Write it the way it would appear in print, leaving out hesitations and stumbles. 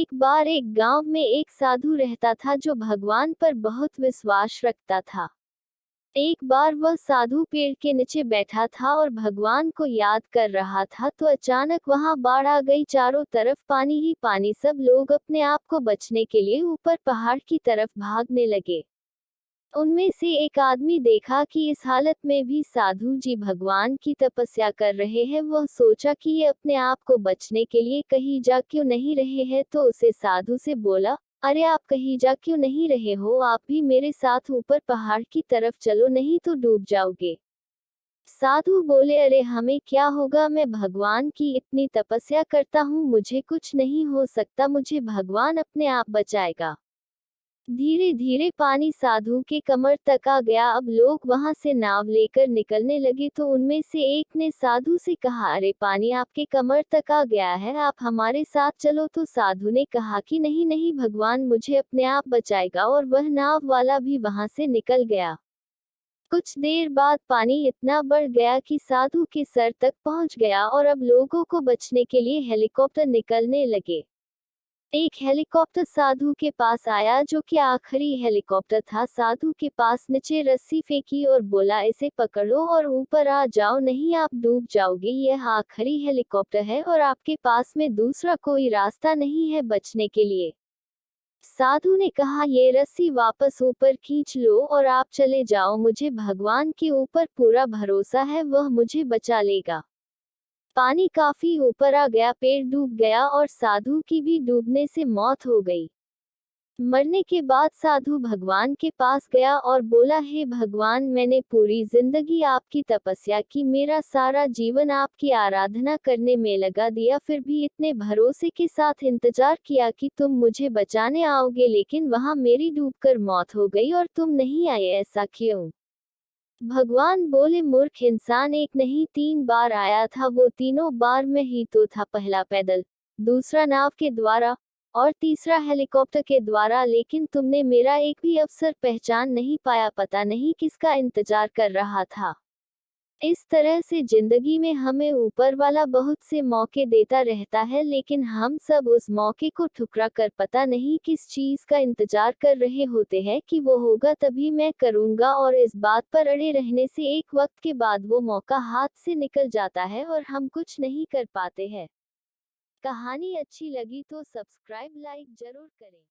एक बार एक गांव में एक साधु रहता था जो भगवान पर बहुत विश्वास रखता था। एक बार वह साधु पेड़ के नीचे बैठा था और भगवान को याद कर रहा था तो अचानक वहां बाढ़ आ गई। चारों तरफ पानी ही पानी। सब लोग अपने आप को बचने के लिए ऊपर पहाड़ की तरफ भागने लगे। उनमें से एक आदमी देखा कि इस हालत में भी साधु जी भगवान की तपस्या कर रहे हैं। वह सोचा कि ये अपने आप को बचने के लिए कहीं जा क्यों नहीं रहे हैं, तो उसे साधु से बोला, अरे आप कहीं जा क्यों नहीं रहे हो, आप भी मेरे साथ ऊपर पहाड़ की तरफ चलो, नहीं तो डूब जाओगे। साधु बोले, अरे हमें क्या होगा, मैं भगवान की इतनी तपस्या करता हूँ, मुझे कुछ नहीं हो सकता, मुझे भगवान अपने आप बचाएगा। धीरे धीरे पानी साधु के कमर तक आ गया। अब लोग वहां से नाव लेकर निकलने लगे तो उनमें से एक ने साधु से कहा, अरे पानी आपके कमर तक आ गया है, आप हमारे साथ चलो। तो साधु ने कहा कि नहीं नहीं, भगवान मुझे अपने आप बचाएगा, और वह नाव वाला भी वहां से निकल गया। कुछ देर बाद पानी इतना बढ़ गया कि साधु के सर तक पहुंच गया और अब लोगों को बचने के लिए हेलीकॉप्टर निकलने लगे। एक हेलीकॉप्टर साधु के पास आया जो कि आखिरी हेलीकॉप्टर था। साधु के पास नीचे रस्सी फेंकी और बोला, इसे पकड़ो और ऊपर आ जाओ, नहीं आप डूब जाओगे, यह आखिरी हेलीकॉप्टर है और आपके पास में दूसरा कोई रास्ता नहीं है बचने के लिए। साधु ने कहा, ये रस्सी वापस ऊपर खींच लो और आप चले जाओ, मुझे भगवान के ऊपर पूरा भरोसा है, वह मुझे बचा लेगा। पानी काफी ऊपर आ गया, पेड़ डूब गया और साधु की भी डूबने से मौत हो गई। मरने के बाद साधु भगवान के पास गया और बोला, हे भगवान, मैंने पूरी जिंदगी आपकी तपस्या की, मेरा सारा जीवन आपकी आराधना करने में लगा दिया, फिर भी इतने भरोसे के साथ इंतजार किया कि तुम मुझे बचाने आओगे, लेकिन वहां मेरी डूबकर मौत हो गई और तुम नहीं आए, ऐसा क्यों? भगवान बोले, मूर्ख इंसान, एक नहीं 3 बार आया था, वो तीनों बार मैं ही तो था, पहला पैदल, दूसरा नाव के द्वारा और तीसरा हेलीकॉप्टर के द्वारा, लेकिन तुमने मेरा एक भी अवसर पहचान नहीं पाया, पता नहीं किसका इंतजार कर रहा था। इस तरह से जिंदगी में हमें ऊपर वाला बहुत से मौके देता रहता है, लेकिन हम सब उस मौके को ठुकरा कर पता नहीं किस चीज का इंतजार कर रहे होते हैं कि वो होगा तभी मैं करूंगा, और इस बात पर अड़े रहने से एक वक्त के बाद वो मौका हाथ से निकल जाता है और हम कुछ नहीं कर पाते हैं। कहानी अच्छी लगी तो सब्सक्राइब लाइक जरूर करें।